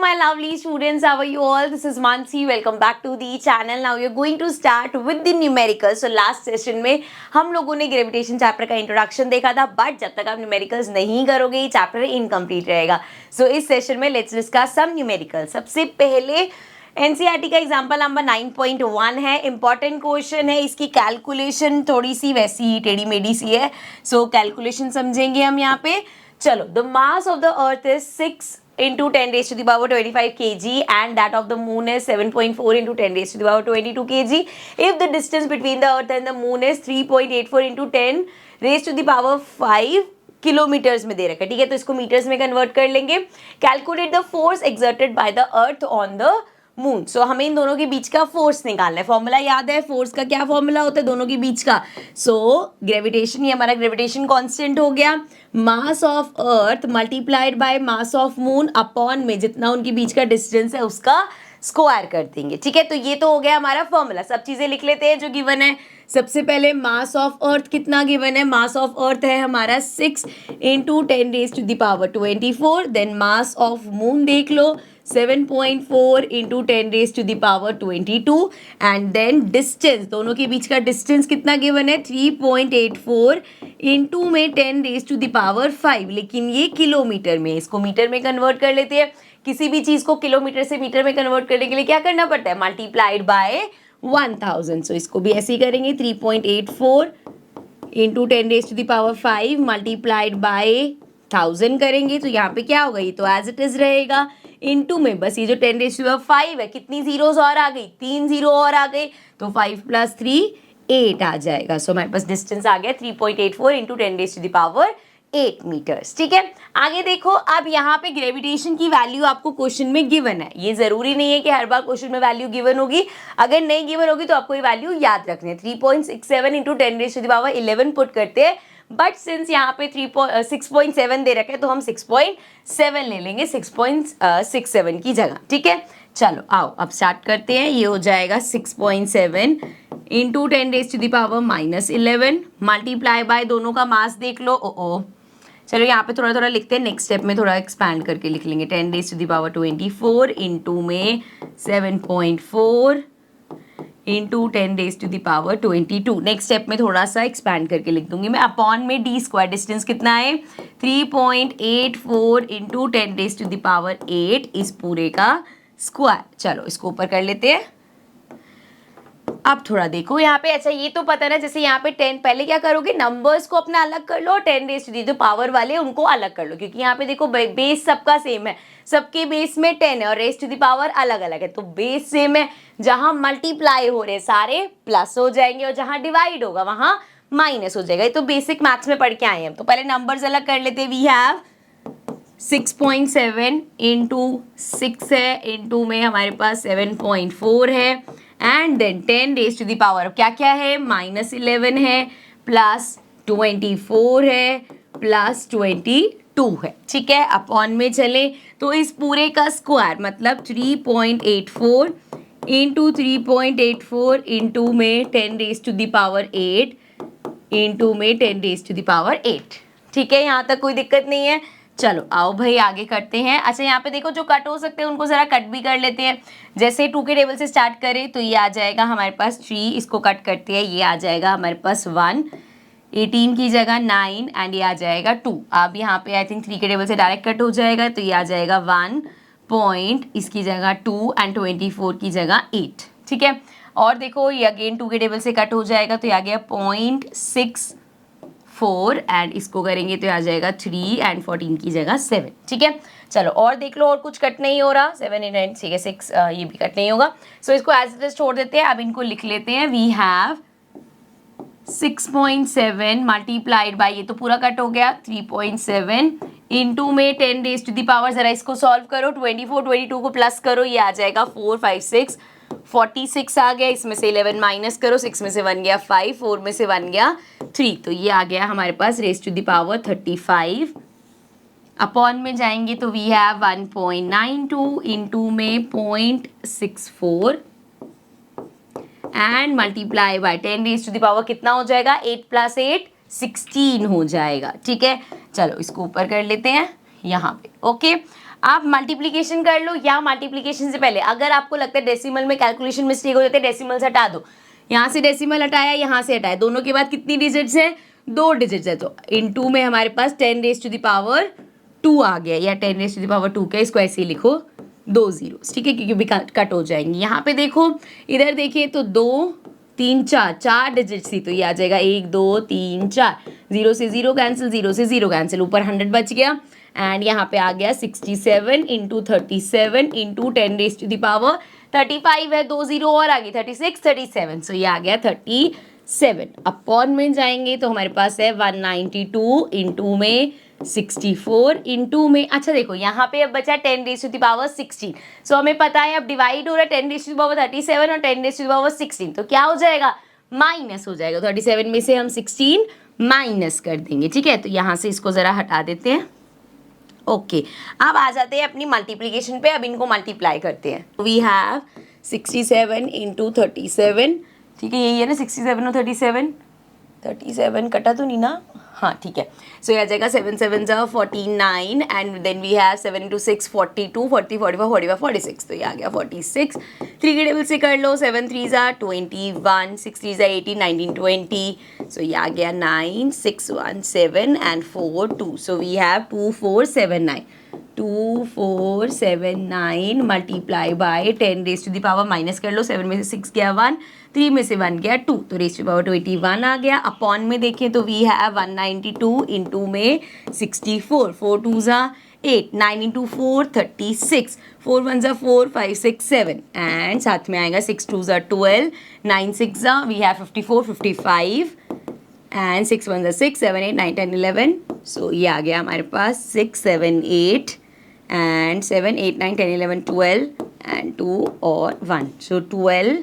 my lovely students, how are you all? This is Mansi. Welcome back to the channel. Now we are going to start with the numericals. So last session में हम लोगों ने gravitation chapter का introduction देखा था, but जब तक आप न्यूमेरिकल्स नहीं करोगे ये चैप्टर इनकम्प्लीट रहेगा. सो इस सेशन में लेट्स डिस्कस सम न्यूमेरिकल्स. सबसे पहले एनसीईआरटी का एग्जाम्पल नंबर 9.1 है. इंपॉर्टेंट क्वेश्चन है. इसकी कैलकुलेशन थोड़ी सी वैसी टेढ़ी मेढ़ी सी है. सो कैलकुलेशन समझेंगे हम यहाँ पे. चलो, the mass of the earth is 6 into 10 raised to the power 25 kg and that of the moon is 7.4 into 10 raised to the power 22 kg. If the distance between the earth and the moon is 3.84 into 10 raised to the power 5 kilometres में दे रखा है. ठीक है, तो इसको metres में convert कर लेंगे. Calculate the force exerted by the earth on the moon. So हमें इन दोनों के बीच का फोर्स निकालना है. फॉर्मूला याद है फोर्स का? क्या फॉर्मूला होता है दोनों के बीच का? सो ग्रेविटेशन, ये हमारा ग्रेविटेशन कांस्टेंट हो गया. Mass of earth multiplied by mass of moon upon में जितना उनके बीच का डिस्टेंस है उसका स्क्वायर कर देंगे. ठीक है, तो ये तो हो गया हमारा फॉर्मूला. सब चीजें लिख लेते हैं जो गिवन है. सबसे पहले मास ऑफ अर्थ कितना गिवन है? मास ऑफ अर्थ है हमारा 6 into 10 raise to the power 24. Then mass of moon देख लो 7.4 into 10 raise to the power 22. And then distance, दोनों के बीच का डिस्टेंस कितना गिवन है? 3.84 इंटू में 10 रेज टू द पावर 5. लेकिन ये किलोमीटर में, इसको मीटर में कन्वर्ट कर लेते हैं. किसी भी चीज़ को किलोमीटर से मीटर में कन्वर्ट करने के लिए क्या करना पड़ता है? Multiplied by 1000. सो इसको भी ऐसे ही करेंगे. 3.84 into 10 raise to the power 5 multiplied by 1000 करेंगे. तो यहाँ पे क्या होगा? ये तो एज इट इज रहेगा. इनटू में बस ये जो 10 रेज टू द पावर 5 है, कितनी जीरोस और आ गई? 3 जीरो और आ गई. तो 5 + 3 8 आ जाएगा. सो हमारे पास डिस्टेंस आ गया 3.84 into 10 raise to the power 8 metres. ठीक है, आगे देखो. अब यहाँ पे ग्रेविटेशन की वैल्यू आपको क्वेश्चन में गिवन है. ये जरूरी नहीं है कि हर बार क्वेश्चन में वैल्यू गिवन होगी. अगर नहीं गिवन होगी तो आपको ये वैल्यू याद रखनी है. 3.67 into 10 raise to the power 11 put करते हैं. बट सिंस यहाँ पे 6.7 दे रखा है तो हम 6.7 ले लेंगे 6.67 की जगह. ठीक है, चलो आओ अब स्टार्ट करते हैं. ये हो जाएगा 6.7 into 10 raise to the power -11 multiply by दोनों का मास देख लो. ओ चलो यहाँ पे थोड़ा थोड़ा लिखते हैं. नेक्स्ट स्टेप में थोड़ा एक्सपैंड करके लिख लेंगे. 10 raise to the power 24 into में 7.4 into 10 raise to the power 22. Next step में थोड़ा सा एक्सपैंड करके लिख दूंगी मैं. अपॉन में डी स्क्वायर, डिस्टेंस कितना है? 3.84 into 10 raise to the power 8 इस पूरे का स्क्वायर. चलो इसको ऊपर कर लेते हैं. अब थोड़ा देखो यहाँ पे. अच्छा, ये तो पता ना, जैसे यहाँ पे 10, पहले क्या करोगे? नंबर्स को अपना अलग कर लो. 10 रेज टू दी जो पावर वाले उनको अलग कर लो, क्योंकि यहाँ पे देखो बेस सबका सेम है. सबके बेस में 10 है और रेज टू दी पावर अलग अलग है. तो बेस सेम है. जहाँ मल्टीप्लाई हो रहे सारे प्लस हो जाएंगे और जहाँ डिवाइड होगा वहाँ माइनस हो जाएगा. ये तो बेसिक मैथ्स में पढ़ के आए हैं. तो पहले नंबर्स अलग कर लेते हैं. वी हैव 6.7 इंटू 6 है, इंटू में हमारे पास 7.4 है. And then 10 raise to the power क्या क्या है? -11 है, प्लस 24 है, प्लस 22 है. ठीक है, अपॉन में चले तो इस पूरे का स्क्वायर मतलब 3.84 इंटू 3.84 इंटू में 10 raise to the power 8 into में 10 रेज टू द पावर 8. ठीक है, यहाँ तक कोई दिक्कत नहीं है. चलो आओ भाई आगे करते हैं. अच्छा, यहाँ पे देखो जो कट हो सकते हैं उनको ज़रा कट भी कर लेते हैं. जैसे 2 के टेबल से स्टार्ट करें तो ये आ जाएगा हमारे पास 3. इसको कट करते हैं. ये आ जाएगा हमारे पास 1, 18 की जगह 9 एंड ये आ जाएगा 2. अब यहाँ पे आई थिंक 3 के टेबल से डायरेक्ट कट हो जाएगा. तो ये आ जाएगा 1 पॉइंट, इसकी जगह 2 एंड 24 की जगह 8. ठीक है, और देखो ये अगेन 2 के टेबल से कट हो जाएगा. तो ये आ गया 0.64 एंड इसको करेंगे तो आ जाएगा 3 एंड 14 की जगह 7. ठीक है, चलो और देख लो. और कुछ कट नहीं हो रहा. 7 8 9 ठीक है 6 ये भी कट नहीं होगा. सो इसको एज इट इज छोड़ देते हैं. अब इनको लिख लेते हैं. वी हैव 6.7 मल्टीप्लाइड बाय, ये तो पूरा कट हो गया, 3.7 इंटू में 10 रेज टू द पावर. जरा इसको सॉल्व करो. 24 22 को प्लस करो. ये आ जाएगा 4 5 6 46 आ गया. इसमें से 11 माइनस करो. 6 में से 1 गया 5, 4 में से 1 गया 3. तो ये आ गया हमारे पास raise to the power 35. Upon में जाएंगे तो वी हैव 1.92 इंटू में 0.64 and multiply by 10 raise to the power कितना हो जाएगा? 8 + 8 16 हो जाएगा. ठीक है, चलो इसको ऊपर कर लेते हैं यहाँ पे. ओके, आप मल्टीप्लीकेशन कर लो या मल्टीप्लीकेशन से पहले अगर आपको लगता है डेसिमल में कैलकुलेशन मिस्टेक हो जाते हैं, डेसिमल से हटा दो, यहाँ से डेसिमल हटाया, यहाँ से हटाया, दोनों के बाद कितनी डिजिट्स है, 2 डिजिट्स है, तो इनटू में हमारे पास 10⁻²² आ गया, या 10⁻², क्या इसको ऐसे ही लिखो 2 zeros, ठीक है, क्योंकि भी कट हो जाएंगी। यहाँ पे देखो, इधर देखिए तो 2 3 4 डिजिट्स थी, तो ये आ जाएगा 1 2 3 4, 0 से 0 कैंसिल, 0 से 0 कैंसिल, ऊपर 100 बच गया, एंड यहाँ पे आ गया 67 इंटू 37 इंटू 10⁻35 है, 2 0 और आ गई 36 37, सो ये आ गया 37। अपॉन में जाएंगे तो हमारे पास है 192 इंटू में 64 इंटू में, अच्छा देखो यहाँ पे अब बचा 10⁻16, सो हमें पता है अब डिवाइड हो रहा है 10⁻37 और 10⁻16, तो क्या हो जाएगा, माइनस हो जाएगा, 37 में से हम 16 माइनस कर देंगे, ठीक है, तो यहाँ से इसको ज़रा हटा देते हैं। ओके, अब आ जाते हैं अपनी मल्टीप्लीकेशन पे, अब इनको मल्टीप्लाई करते हैं। वी हैव 67 इंटू 37, ठीक है, यही है ना 67 और 37 कटा तो नहीं ना, हाँ ठीक है, सो ये आ जाएगा 7 7 ज़ा 49 and then we have 7 into 6 42 40 45 45 46, तो ये आ गया 46, 3 के टेबल से कर लो, 7 3 ज़ा 21, 6 3 ज़ा 18 19 20, सो ये आ गया 9 6 1 7 and 4 2, so we have 2479 2479 multiply by 10⁻, minus कर लो, 7 में से 6 गया 1, 3 में से 1 गया 2, तो ⁻21 आ गया। अपॉन में देखें तो वी हैव 192 इंटू में 64, 4 2 ज़ा 8, 9 इंटू 4 36, 4 1 ज़ा 4 5 6 7 एंड साथ में आएगा 6 2 ज़ा 12, 9 6 ज़ा वी हैव 54 55 एंड 6 1 ज़ा 6 7 8 9 10 11, सो ये आ गया हमारे पास 6 7 8 and 7 8 9 10 11 12 and 2 और 1, so 12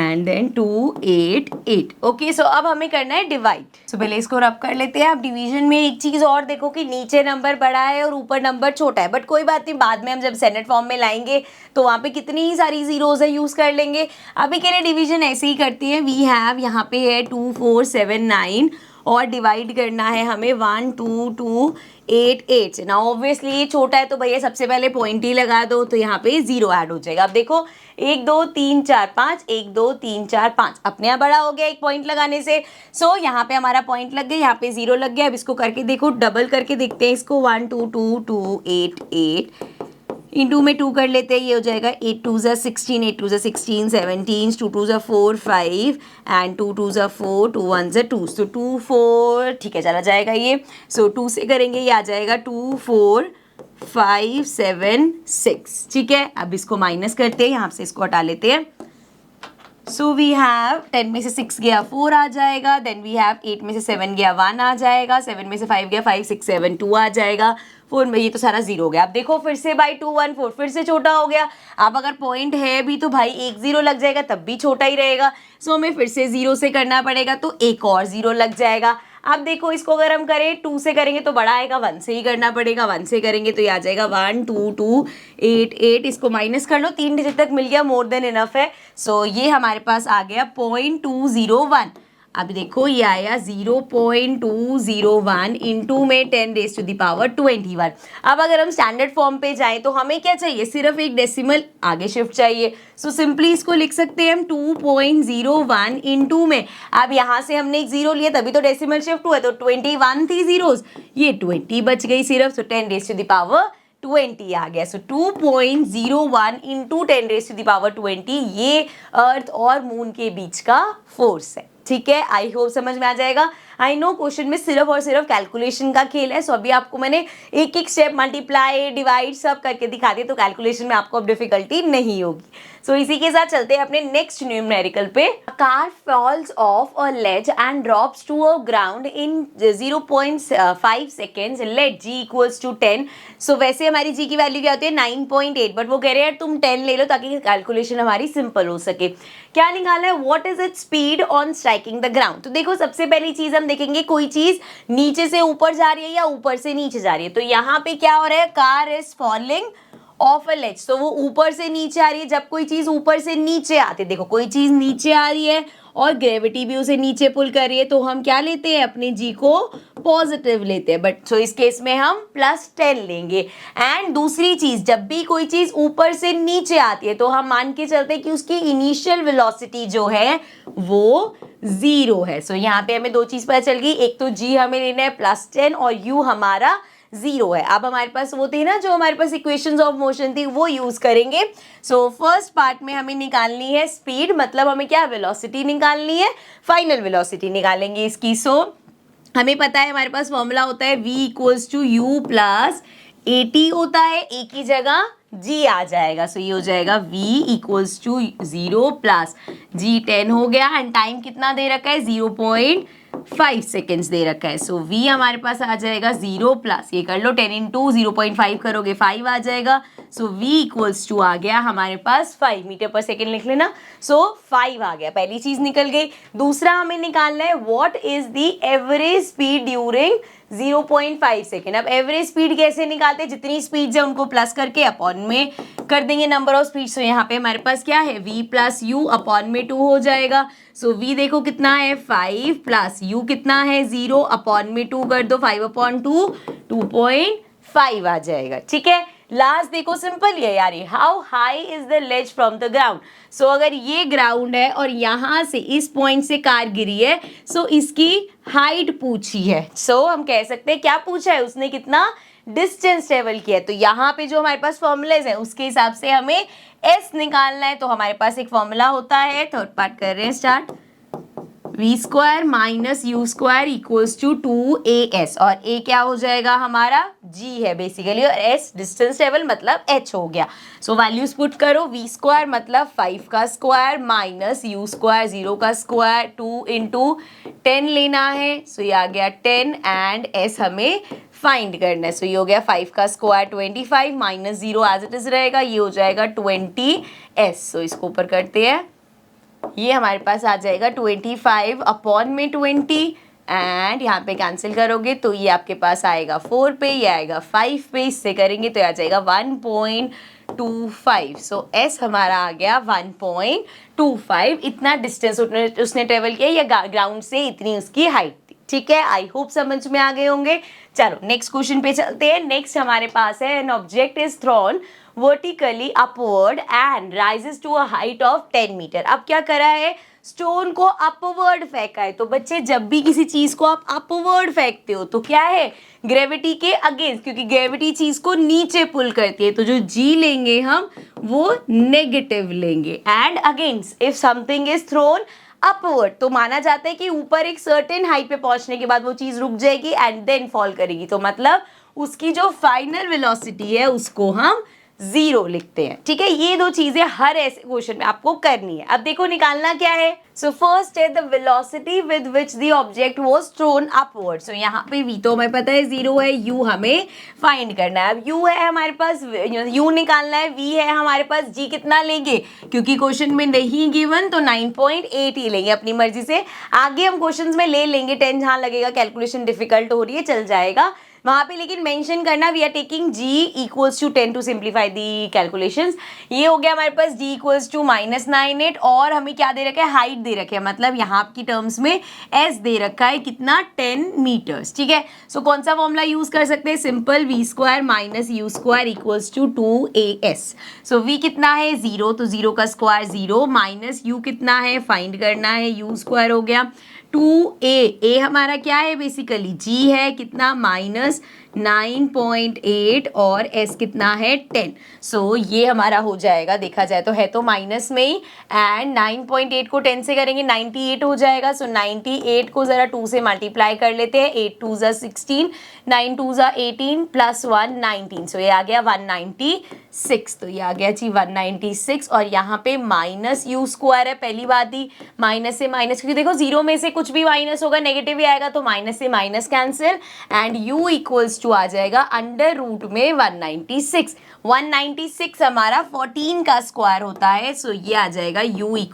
and then 2 8 8। ओके, सो अब हमें करना है डिवाइड, सो पहले इसको रब कर लेते हैं। अब डिवीजन में एक चीज़ और देखो कि नीचे नंबर बड़ा है और ऊपर नंबर छोटा है, बट कोई बात नहीं, बाद में हम जब सेनेट फॉर्म में लाएंगे तो वहाँ पे कितनी सारी जीरोज है यूज़ कर लेंगे। अभी के लिए डिवीजन ऐसे ही करते हैं। वी हैव यहाँ पे है 2479 और डिवाइड करना है हमें 12288 से। ना ऑब्वियसली ये छोटा है तो भैया सबसे पहले पॉइंट ही लगा दो, तो यहाँ पे 0 ऐड हो जाएगा। अब देखो 1 2 3 4 5, 1 2 3 4 5 अपने यहाँ बड़ा हो गया एक पॉइंट लगाने से। सो यहाँ पे हमारा पॉइंट लग गया, यहाँ पे 0 लग गया। अब इसको करके देखो, डबल करके देखते हैं इसको, 12288 इंटू में 2 कर लेते हैं, ये हो जाएगा 8 2 ज़ा 16, 8 2 ज़ा 16 17, 2 2 ज़ा 4 5 एंड 2 2 ज़ा 4, 2 1 ज़ा 2, सो 2 4 ठीक है चला जाएगा ये। सो 2 से करेंगे, ये आ जाएगा 2 4 5 7 6, ठीक है। अब इसको माइनस करते हैं, यहाँ से इसको हटा लेते हैं। सो वी हैव 10 में से 6 गया 4 आ जाएगा, देन वी हैव 8 में से 7 गया 1 आ जाएगा, 7 में से 5 गया 5 6 7 2 आ जाएगा, 4 में ये तो सारा 0 हो गया। अब देखो फिर से बाई 2 1 4 फिर से छोटा हो गया। अब अगर पॉइंट है भी तो भाई एक 0 लग जाएगा तब भी छोटा ही रहेगा। सो हमें फिर से 0 से करना पड़ेगा, तो एक और 0 लग जाएगा। अब देखो इसको अगर हम करें 2 से करेंगे तो बड़ा आएगा, 1 से ही करना पड़ेगा, 1 से करेंगे तो ये आ जाएगा 1 2 2 8 8, इसको माइनस कर लो, 3 डिजिट तक मिल गया, मोर देन इनफ है। सो ये हमारे पास आ गया 0.201। अब देखो ये आया 0.201 इंटू में 10⁻21। अब अगर हम स्टैंडर्ड फॉर्म पे जाएं तो हमें क्या चाहिए, सिर्फ एक डेसिमल आगे शिफ्ट चाहिए। सो सिंपली इसको लिख सकते हैं हम 2.01 इंटू में, अब यहाँ से हमने एक 0 लिया तभी तो डेसिमल शिफ्ट हुआ, तो 21 थी जीरोस, ये 20 बच गई सिर्फ, सो 10⁻20 आ गया। सो 2.01 इंटू 10⁻20 ये अर्थ और मून के बीच का फोर्स है, ठीक है। आई होप समझ में आ जाएगा। आई नो क्वेश्चन में सिर्फ और सिर्फ कैलकुलेशन का खेल है, सो अभी आपको मैंने एक एक स्टेप मल्टीप्लाई डिवाइड सब करके दिखा दिया, तो कैलकुलेशन में आपको अब डिफिकल्टी नहीं होगी। सो इसी के साथ चलते हैं अपने नेक्स्ट न्यूमेरिकल पे। Car falls off a ledge and drops to a ground in 0.5 seconds, let g equals to 10। So वैसे हमारी g की वैल्यू क्या होती है 9.8, बट वो कह रहे हैं तुम 10 ले लो ताकि कैलकुलेशन हमारी सिंपल हो सके। क्या निकाला है, what is it speed on striking the ground. तो देखो सबसे पहली चीज हम देखेंगे कोई चीज नीचे से ऊपर जा रही है या ऊपर से नीचे जा रही है। तो यहाँ पे क्या हो रहा है, car is falling off a ledge, तो वो ऊपर से नीचे आ रही है। जब कोई चीज ऊपर से नीचे आती है, देखो कोई चीज नीचे आ रही है और ग्रेविटी भी उसे नीचे पुल कर रही है, तो हम क्या लेते हैं, अपने जी को पॉजिटिव लेते हैं। बट सो इस केस में हम +10 लेंगे। एंड दूसरी चीज, जब भी कोई चीज ऊपर से नीचे आती है तो हम मान के चलते हैं कि उसकी इनिशियल वेलोसिटी जो है वो 0 है। सो यहाँ पे हमें दो चीज पता चल गई, एक तो जी हमें लेना है +10 और यू हमारा 0 है। अब हमारे पास वो थी ना जो हमारे पास इक्वेशंस ऑफ मोशन थी, वो यूज करेंगे। सो फर्स्ट पार्ट में हमें निकालनी है स्पीड, मतलब हमें क्या, वेलोसिटी निकालनी है, फाइनल वेलोसिटी निकालेंगे इसकी। सो हमें पता है हमारे पास फॉर्मूला होता है v = u + at होता है, a की जगह g आ जाएगा। सो ये हो जाएगा v = 0 + g 10 हो गया। एंड टाइम कितना दे रखा है, 0.5 सेकेंड्स दे रखा है। सो v हमारे पास आ जाएगा 0 + ये कर लो 10 × 0.5 करोगे 5 आ जाएगा। सो v = आ गया हमारे पास 5 मीटर पर सेकेंड लिख लेना। सो 5 आ गया, पहली चीज निकल गई। दूसरा हमें निकालना है what is the average speed during 0.5 second. अब एवरेज स्पीड कैसे निकालते हैं, जितनी स्पीड है उनको प्लस करके अपॉन में कर देंगे नंबर ऑफ स्पीड। सो यहाँ पे हमारे पास क्या है, v + u अपॉन में 2 हो जाएगा। सो v देखो कितना है 5 + u कितना है 0 अपॉन में 2 कर दो, 5/2 2.5 आ जाएगा। ठीक है, लास्ट देखो सिंपल ही है यार, ये how high is the ledge from the ground. So अगर ये ग्राउंड है और यहाँ से इस पॉइंट से कार गिरी है, सो इसकी हाइट पूछी है। सो हम कह सकते हैं क्या पूछा है उसने, कितना डिस्टेंस ट्रेवल किया है। तो यहाँ पे जो हमारे पास फॉर्मूलेज हैं उसके हिसाब से हमें एस निकालना है। तो हमारे पास एक फॉर्मूला होता है, थर्ड पार्ट कर रहे हैं स्टार्ट, v² - u² = 2as, और a क्या हो जाएगा हमारा, g है बेसिकली, और s डिस्टेंस ट्रेवल मतलब h हो गया। सो वैल्यूज पुट करो, v² मतलब 5 का स्क्वायर - u² 0 का स्क्वायर 2 × 10 लेना है। सो ये आ गया 10 एंड s हमें फाइंड करना है। सो ये हो गया 5 का स्क्वायर 25 - 0 एज इट इज रहेगा, ये हो जाएगा 20s। सो इसको ऊपर करते हैं, ये हमारे पास आ जाएगा 25 अपॉन में 20 एंड यहाँ पे कैंसिल करोगे तो ये आपके पास आएगा 4 पे, ये आएगा 5 पे, इससे करेंगे तो आ जाएगा 1.25। सो s हमारा आ गया 1.25। इतना डिस्टेंस उसने ट्रेवल किया, या ग्राउंड से इतनी उसकी हाइट थी। ठीक है, आई होप समझ में आ गए होंगे। चलो नेक्स्ट क्वेश्चन पे चलते हैं। नेक्स्ट हमारे पास है an object is thrown vertically upward and rises to a height of 10 metre. अब क्या करा है, स्टोन को अपवर्ड फेंका है। तो बच्चे जब भी किसी चीज को आप अपवर्ड फेंकते हो तो क्या है, ग्रेविटी के अगेंस्ट, क्योंकि ग्रेविटी चीज को नीचे पुल करती है। तो जो जी लेंगे हम वो नेगेटिव लेंगे। And against if something is throne upward, तो माना जाता है कि ऊपर एक सर्टेन हाइट पे पहुंचने के बाद वो चीज रुक जाएगी एंड देन फॉल करेगी। तो मतलब उसकी जो फाइनल वेलोसिटी है उसको हम 0 लिखते हैं। ठीक है, ये दो चीजें हर ऐसे क्वेश्चन में आपको करनी है। अब देखो निकालना क्या है। सो फर्स्ट है the velocity with which the object was thrown upward. So यहाँ पे v तो हमें पता है 0 है, u हमें फाइंड करना है। अब u है हमारे पास, u निकालना है, v है हमारे पास, g कितना लेंगे, क्योंकि क्वेश्चन में नहीं गिवन तो 9.8 ही लेंगे अपनी मर्जी से। आगे हम क्वेश्चन में ले लेंगे 10 जहाँ लगेगा, कैलकुलेशन डिफिकल्ट हो रही है चल जाएगा वहां पे, लेकिन मेंशन करना we are taking g = 10 to simplify the calculations. ये हो गया हमारे पास g = -98 और हमें क्या दे रखा है, हाइट दे रखे है, मतलब यहाँ की टर्म्स में s दे रखा है कितना, 10 मीटर्स। ठीक है, सो कौन सा फॉर्मूला यूज कर सकते हैं, सिंपल v² - u² = 2as। सो v कितना है 0, तो 0 का स्क्वायर 0 माइनस u कितना है, फाइंड करना है, u² हो गया 2a हमारा क्या है, बेसिकली g है कितना -9.8 और s कितना है 10। सो ये हमारा हो जाएगा, देखा जाए तो है तो माइनस में ही, एंड 9.8 को 10 से करेंगे 98 हो जाएगा। सो 98 को जरा 2 से मल्टीप्लाई कर लेते हैं, 8 2 ज़ा 16, 9 2 ज़ा 18 + 1 19। सो ये आ गया 196। तो ये आ गया जी 196 और यहाँ पे -u² है, पहली बात ही माइनस से माइनस, क्योंकि देखो 0 में से कुछ भी माइनस होगा नेगेटिव ही आएगा, तो माइनस से माइनस कैंसिल एंड u = आ जाएगा अंडर रूट में 196। 196 हमारा 14 का स्क्वायर होता है। सो ये आ जाएगा u =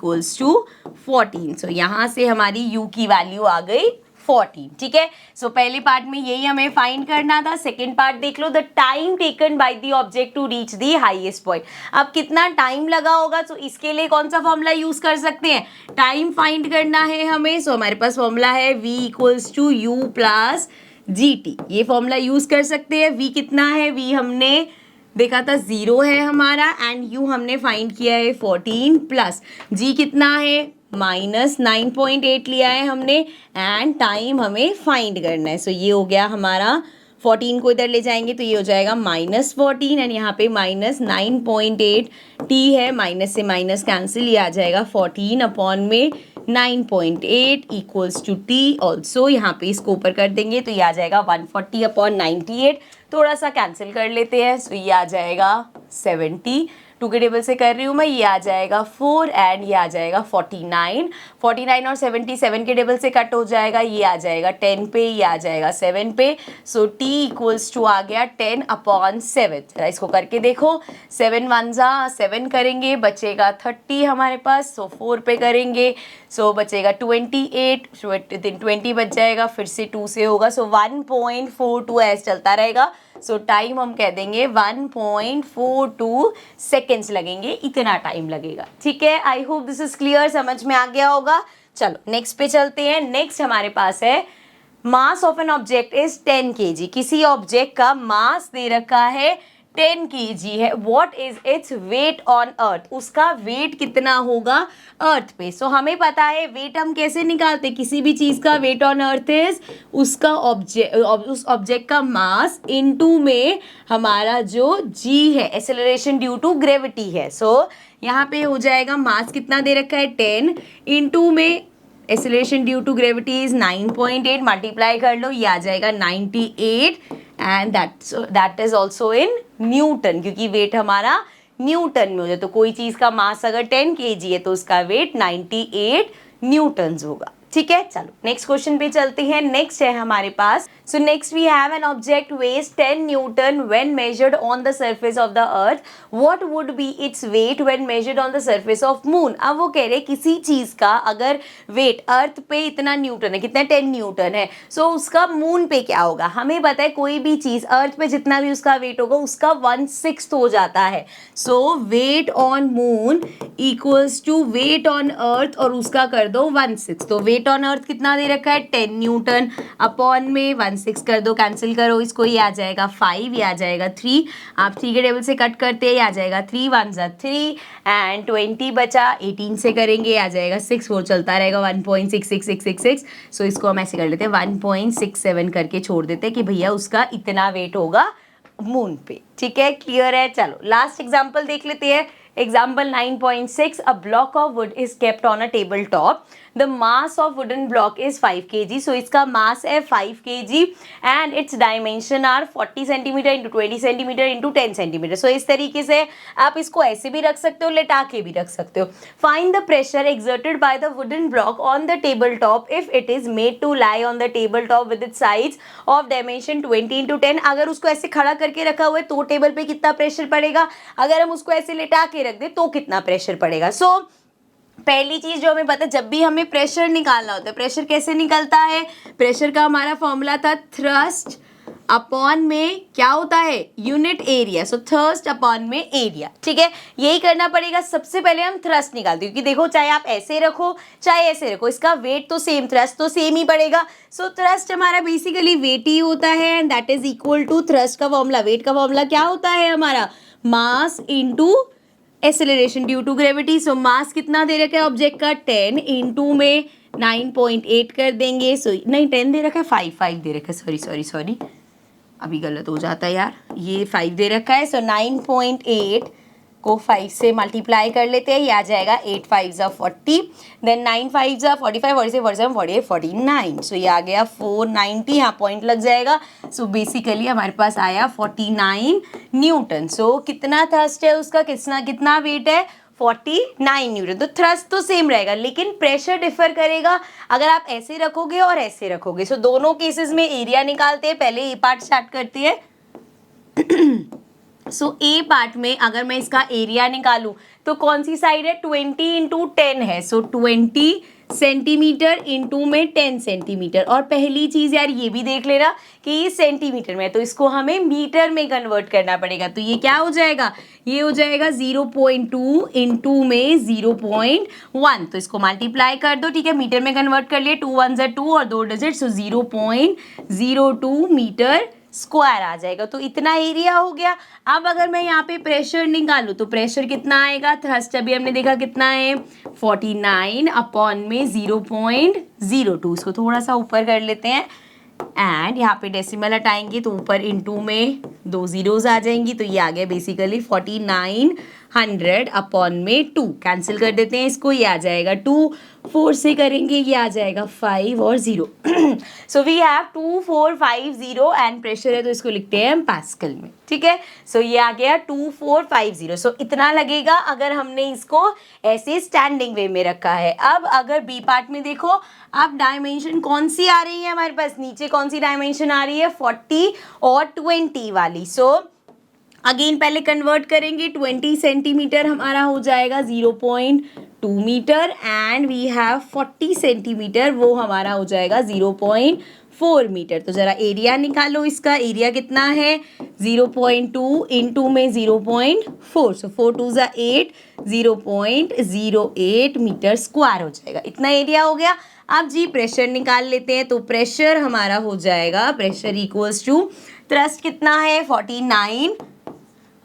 14। सो यहाँ से हमारी u की वैल्यू आ गई 14, ठीक है। सो पहले पार्ट में यही हमें फाइंड करना था। सेकेंड पार्ट देख लो, the time taken by the object to reach the highest point. अब कितना टाइम लगा होगा, तो इसके लिए कौन सा फॉर्मूला यूज कर सकते हैं, टाइम फाइंड करना है हमें। सो हमारे पास फॉर्मूला है v equals to u plus g t, ये फॉर्मूला यूज कर सकते हैं। v कितना है, v हमने देखा था 0 है हमारा, एंड u हमने फाइंड किया है 14 प्लस g कितना है -9.8 लिया है हमने, एंड टाइम हमें फाइंड करना है। सो ये हो गया हमारा 14 को इधर ले जाएंगे तो ये हो जाएगा -14, एंड यहाँ पे -9.8 t है, माइनस से माइनस कैंसिल, ये आ जाएगा 14 अपॉन में 9.8 इक्वल्स टू t। ऑल्सो यहाँ पे इसको ऊपर कर देंगे तो ये आ जाएगा 140 अपॉन 98, थोड़ा सा कैंसिल कर लेते हैं। सो ये आ जाएगा 70, 2 के टेबल से कर रही हूँ मैं, ये आ जाएगा 4 एंड ये आ जाएगा 49 और 77 के टेबल से कट हो जाएगा, ये आ जाएगा 10 पे, ये आ जाएगा 7 पे। सो t इक्वल्स टू आ गया 10 अपॉन 7। इसको करके देखो, 7 1 जा 7 करेंगे, बचेगा 30 हमारे पास। सो 4 पे करेंगे, सो बचेगा 28, 20 बच जाएगा, फिर से 2 से होगा। सो 1.42 ऐसे चलता रहेगा। सो टाइम हम कह देंगे 1.42 सेकेंड्स लगेंगे, इतना टाइम लगेगा, ठीक है। I hope this is clear, समझ में आ गया होगा। चलो नेक्स्ट पे चलते हैं। नेक्स्ट हमारे पास है mass of N object is 10 kg। किसी ऑब्जेक्ट का मास दे रखा है 10 kg है। What is its weight on अर्थ, उसका वेट कितना होगा अर्थ पे। सो हमें पता है वेट हम कैसे निकालते, किसी भी चीज का वेट ऑन अर्थ इज उसका उस ऑब्जेक्ट का मास इनटू में हमारा जो g है, एक्सेलरेशन ड्यू टू ग्रेविटी है। सो यहाँ पे हो जाएगा मास कितना दे रखा है 10, इनटू में acceleration due to gravity is 9.8, मल्टीप्लाई कर लो, ये आ जाएगा 98, and that is also in newton, क्योंकि वेट हमारा न्यूटन में हो जाए। तो कोई चीज का मास अगर 10 kg है तो उसका वेट 98 न्यूटन्स होगा, ठीक है। चलो नेक्स्ट क्वेश्चन पे चलते हैं। नेक्स्ट है हमारे पास, so next we have an object weighs 10 newton when measured on the surface of the earth, what would be its weight when measured on the surface of moon. अब वो कह रहे किसी चीज का अगर वेट अर्थ पे इतना न्यूटन है, कितना 10 न्यूटन है, सो उसका मून पे क्या होगा। हमें पता है कोई भी चीज अर्थ पे जितना भी उसका वेट होगा उसका 1/6 हो जाता है। So weight on moon equals to weight on earth, और उसका कर दो 1/6। तो वेट ऑन अर्थ कितना दे रखा है 10 न्यूटन, अपॉन में 1/6 कर दो, कैंसिल करो इसको, ये आ जाएगा 5, ये आ जाएगा 3। आप 3 के टेबल से कट करते हैं, ये आ जाएगा 3 1 जा 3, एंड 20 बचा, 18 से करेंगे आ जाएगा 6, वो चलता रहेगा 1.66666। सो इसको हम ऐसे कर लेते हैं 1.67 करके छोड़ देते हैं कि भैया उसका इतना वेट होगा मून पे, ठीक है। क्लियर है। चलो लास्ट एग्जाम्पल देख लेते हैं। Example 9.6, a block of wood is kept on a tabletop. The mass of wooden block is 5 kg. So इसका mass है 5 kg and its dimension are 40 cm into 20 cm into 10 cm. So इस तरीके से आप इसको ऐसे भी रख सकते हो, लेटा के भी रख सकते हो। Find the pressure exerted by the wooden block on the tabletop if it is made to lie on the tabletop with its sides of dimension 20 into 10. अगर उसको ऐसे खड़ा करके रखा हुआ है तो टेबल पे कितना प्रेशर पड़ेगा, अगर हम उसको ऐसे लेटा के रख दे तो कितना प्रेशर पड़ेगा। सो पहली चीज जो हमें पता है, जब भी हमें प्रेशर निकालना होता है, प्रेशर कैसे निकलता है, प्रेशर का हमारा फॉर्मूला था थ्रस्ट अपॉन में क्या होता है यूनिट एरिया। सो थ्रस्ट अपॉन में एरिया, ठीक है। यही करना पड़ेगा। सबसे पहले हम थ्रस्ट निकालते हैं, क्योंकि देखो चाहे आप ऐसे रखो चाहे ऐसे रखो, इसका वेट तो सेम, थ्रस्ट तो सेम ही पड़ेगा। सो थ्रस्ट हमारा बेसिकली वेट ही होता है, and that is equal to thrust का फॉर्मूला, वेट का फॉर्मूला क्या होता है हमारा, mass into acceleration due to gravity. So mass कितना दे रखा है ऑब्जेक्ट का 10, इनटू में 9.8 कर देंगे। सो नहीं 10 दे रखा है, 5 दे रखा है, सॉरी अभी गलत हो जाता है यार, ये 5 दे रखा है। सो 9.8 को 5 से मल्टीप्लाई कर लेते हैं, ये आ जाएगा 8 5 जा 40, देन 9 5 जा 45, 46 47 48 49। सो ये आ गया 490, यहाँ पॉइंट लग जाएगा। सो बेसिकली हमारे पास आया 49 न्यूटन। सो कितना थ्रस्ट है उसका, कितना वेट है 49 न्यूटन। तो थ्रस्ट तो सेम रहेगा, लेकिन प्रेशर डिफर करेगा अगर आप ऐसे रखोगे और ऐसे रखोगे। सो दोनों केसेस में एरिया निकालते हैं। पहले ये पार्ट स्टार्ट करते हैं। सो ए पार्ट में अगर मैं इसका एरिया निकालूं तो कौन सी साइड है, 20 इंटू 10 है, सो 20 सेंटीमीटर इंटू में 10 सेंटीमीटर। और पहली चीज यार ये भी देख लेना कि ये सेंटीमीटर में है तो इसको हमें मीटर में कन्वर्ट करना पड़ेगा। तो ये क्या हो जाएगा, ये हो जाएगा 0.2 इंटू में 0.1, तो इसको मल्टीप्लाई कर दो, ठीक है, मीटर में कन्वर्ट कर लिए, 2 1 जा 2 और 2 डिजिट, सो 0.02 मीटर स्क्वायर आ जाएगा। तो इतना एरिया हो गया। अब अगर मैं यहाँ पे प्रेशर निकालूं तो प्रेशर कितना आएगा, थ्रस्ट अभी हमने देखा कितना है 49 अपॉन में 0.02, इसको थोड़ा सा ऊपर कर लेते हैं एंड यहाँ पे डेसिमल हटाएंगे तो ऊपर इंटू में 2 जीरोज आ जाएंगी, तो ये आ गया बेसिकली 4900 अपॉन में 2, कैंसिल कर देते हैं इसको, ये आ जाएगा 2, 4 से करेंगे ये आ जाएगा 5 और 0 so we have 2450 and pressure है तो इसको लिखते हैं पास्कल में, ठीक है। सो ये आ गया 2450, सो इतना लगेगा अगर हमने इसको ऐसे स्टैंडिंग वे में रखा है। अब अगर बी पार्ट में देखो, अब डायमेंशन कौन सी आ रही है हमारे पास, नीचे कौन सी डायमेंशन आ रही है 40 और 20 वाली। सो अगेन पहले कन्वर्ट करेंगे, 20 सेंटीमीटर हमारा हो जाएगा 0.2 metre and we have 40 centimetre, वो हमारा हो जाएगा 0.4 मीटर। तो जरा एरिया निकालो, इसका एरिया कितना है 0.2 इंटू में 0.4, सो 4 2 जा 8, 0.08 मीटर स्क्वायर हो जाएगा, इतना एरिया हो गया। अब जी प्रेशर निकाल लेते हैं, तो प्रेशर हमारा हो जाएगा, प्रेशर इक्वल्स टू थ्रस्ट कितना है 49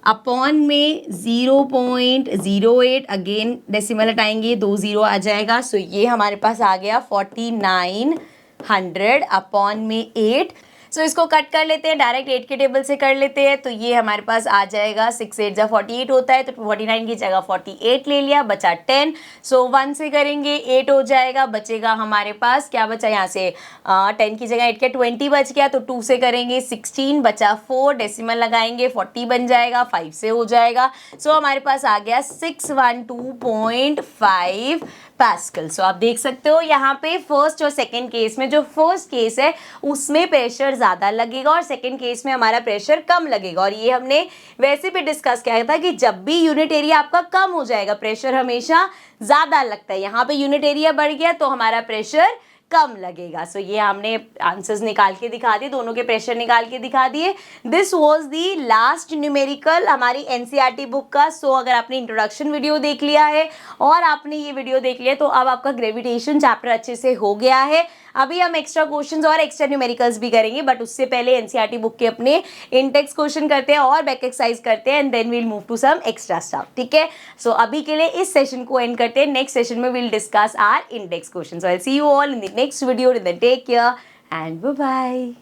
अपॉन में 0.08, अगेन डेसिमल हटाएंगे 2 जीरो आ जाएगा, सो ये हमारे पास आ गया 4900 अपॉन में 8। सो इसको कट कर लेते हैं, डायरेक्ट 8 के टेबल से कर लेते हैं, तो ये हमारे पास आ जाएगा 6 8 जा 48 होता है, तो 49 की जगह 48 ले लिया, बचा 10, सो 1 से करेंगे 8 हो जाएगा, बचेगा हमारे पास क्या बचा यहाँ से 10 की जगह 8 के 20 बच गया, तो 2 से करेंगे 16, बचा 4, डेसिमल लगाएंगे 40 बन जाएगा, 5 से हो जाएगा, सो हमारे पास आ गया 612.5 पास्कल। सो आप देख सकते हो यहाँ पे फर्स्ट और सेकंड केस में, जो फर्स्ट केस है उसमें प्रेशर ज़्यादा लगेगा और सेकंड केस में हमारा प्रेशर कम लगेगा। और ये हमने वैसे भी डिस्कस किया था कि जब भी यूनिट एरिया आपका कम हो जाएगा प्रेशर हमेशा ज़्यादा लगता है, यहाँ पे यूनिट एरिया बढ़ गया तो हमारा प्रेशर कम लगेगा। सो ये हमने आंसर्स निकाल के दिखा दिए, दोनों के प्रेशर निकाल के दिखा दिए। This was the last numerical हमारी एनसीईआरटी बुक का। सो अगर आपने इंट्रोडक्शन वीडियो देख लिया है और आपने ये वीडियो देख लिया तो अब आपका ग्रेविटेशन चैप्टर अच्छे से हो गया है। अभी हम एक्स्ट्रा क्वेश्चंस और एक्स्ट्रा न्यूमेरिकल्स भी करेंगे, बट उससे पहले एनसीईआरटी बुक के अपने इंडेक्स क्वेश्चन करते हैं और बैक एक्सरसाइज करते हैं and then we'll move to some extra stuff, ठीक है। सो अभी के लिए इस सेशन को एंड करते हैं, नेक्स्ट सेशन में will discuss our index question. So I see you all in the next video, take care and bye bye.